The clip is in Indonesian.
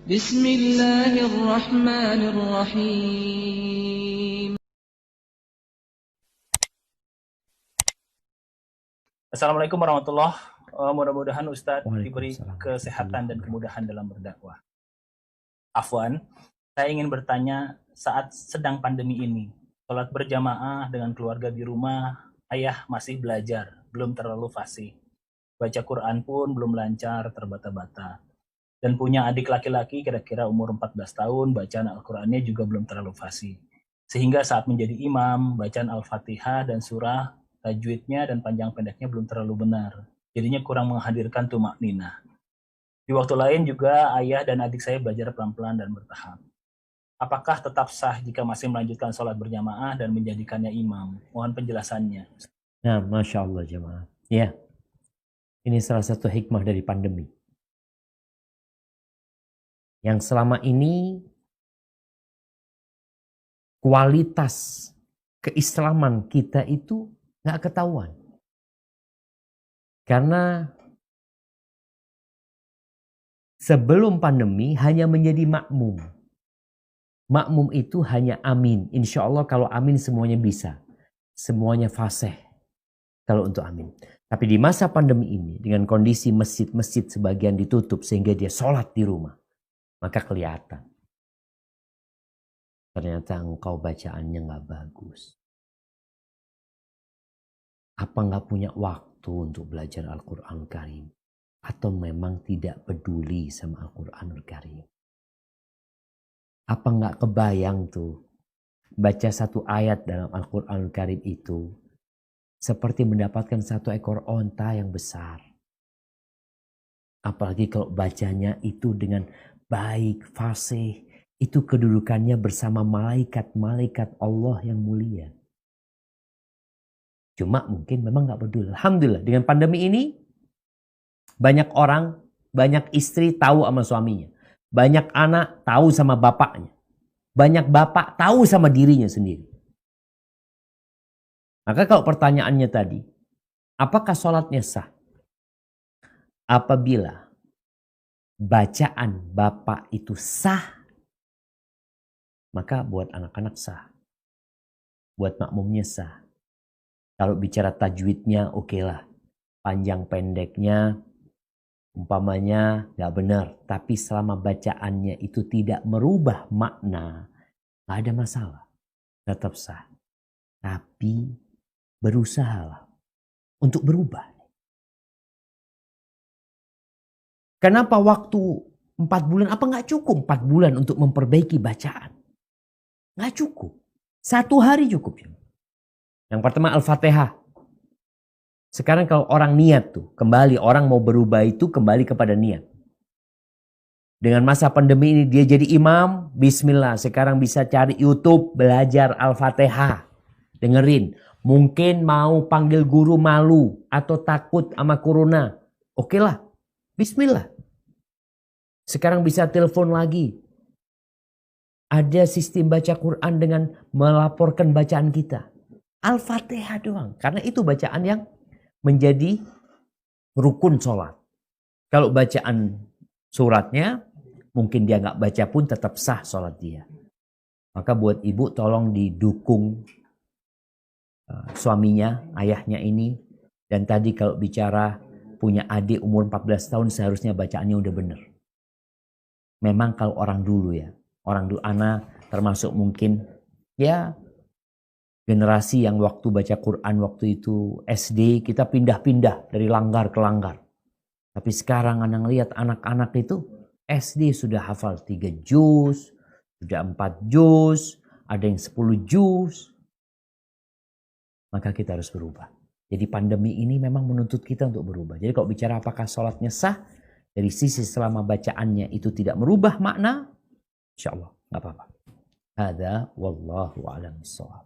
Bismillahirrahmanirrahim. Assalamualaikum warahmatullahi wabarakatuh. Mudah-mudahan Ustadz diberi Waalaikumsalam. kesehatan dan kemudahan dalam berdakwah. Afwan, saya ingin bertanya, saat sedang pandemi ini, sholat berjamaah dengan keluarga di rumah, ayah masih belajar, belum terlalu fasih. Baca Quran pun belum lancar, terbata-bata. Dan punya adik laki-laki kira-kira umur 14 tahun, bacaan Al-Qurannya juga belum terlalu fasih. Sehingga saat menjadi imam, bacaan Al-Fatihah dan surah, tajwidnya dan panjang pendeknya belum terlalu benar. Jadinya kurang menghadirkan tumakninah. Di waktu lain juga ayah dan adik saya belajar pelan-pelan dan bertahap. Apakah tetap sah jika masih melanjutkan sholat berjamaah dan menjadikannya imam? Mohon penjelasannya. Nah, Masya Allah jemaah. Ya, ini salah satu hikmah dari pandemi. Yang selama ini kualitas keislaman kita itu nggak ketahuan. Karena sebelum pandemi hanya menjadi makmum. Makmum itu hanya amin. Insya Allah kalau amin semuanya bisa. Semuanya fasih kalau untuk amin. Tapi di masa pandemi ini dengan kondisi masjid-masjid sebagian ditutup sehingga dia sholat di rumah. Maka kelihatan. Ternyata engkau bacaannya nggak bagus. Apa nggak punya waktu untuk belajar Al-Quran Karim? Atau memang tidak peduli sama Al-Quran Karim? Apa nggak kebayang tuh baca satu ayat dalam Al-Quran Karim itu seperti mendapatkan satu ekor onta yang besar. Apalagi kalau bacanya itu dengan baik, fasih, itu kedudukannya bersama malaikat-malaikat Allah yang mulia. Cuma mungkin memang nggak peduli. Alhamdulillah dengan pandemi ini banyak orang, banyak istri tahu sama suaminya. Banyak anak tahu sama bapaknya. Banyak bapak tahu sama dirinya sendiri. Maka kalau pertanyaannya tadi, apakah sholatnya sah? Apabila bacaan bapak itu sah, maka buat anak-anak sah. Buat makmumnya sah. Kalau bicara tajwidnya oke lah. Panjang pendeknya umpamanya gak benar. Tapi selama bacaannya itu tidak merubah makna, gak ada masalah. Tetap sah. Tapi berusahalah untuk berubah. Kenapa waktu 4 bulan? Apa gak cukup 4 bulan untuk memperbaiki bacaan? Gak cukup. 1 hari cukup. Yang pertama Al-Fatihah. Sekarang kalau orang niat tuh, kembali orang mau berubah itu kembali kepada niat. Dengan masa pandemi ini dia jadi imam, bismillah. Sekarang bisa cari YouTube, belajar Al-Fatihah. Dengerin. Mungkin mau panggil guru malu atau takut sama corona. Oke lah, bismillah. Sekarang bisa telepon lagi. Ada sistem baca Quran dengan melaporkan bacaan kita. Al-Fatihah doang. Karena itu bacaan yang menjadi rukun sholat. Kalau bacaan suratnya, mungkin dia nggak baca pun tetap sah sholat dia. Maka buat ibu tolong didukung suaminya, ayahnya ini. Dan tadi kalau bicara punya adik umur 14 tahun seharusnya bacaannya udah bener. Memang kalau orang dulu ya, orang dulu anak termasuk mungkin ya generasi yang waktu baca Quran waktu itu SD kita pindah-pindah dari langgar ke langgar. Tapi sekarang anak lihat anak-anak itu SD sudah hafal 3 juz, sudah 4 juz, ada yang 10 juz. Maka kita harus berubah. Jadi pandemi ini memang menuntut kita untuk berubah. Jadi kalau bicara apakah sholatnya sah, dari sisi selama bacaannya itu tidak merubah makna, insya Allah nggak apa-apa. Hada wallahu a'lam bishawab.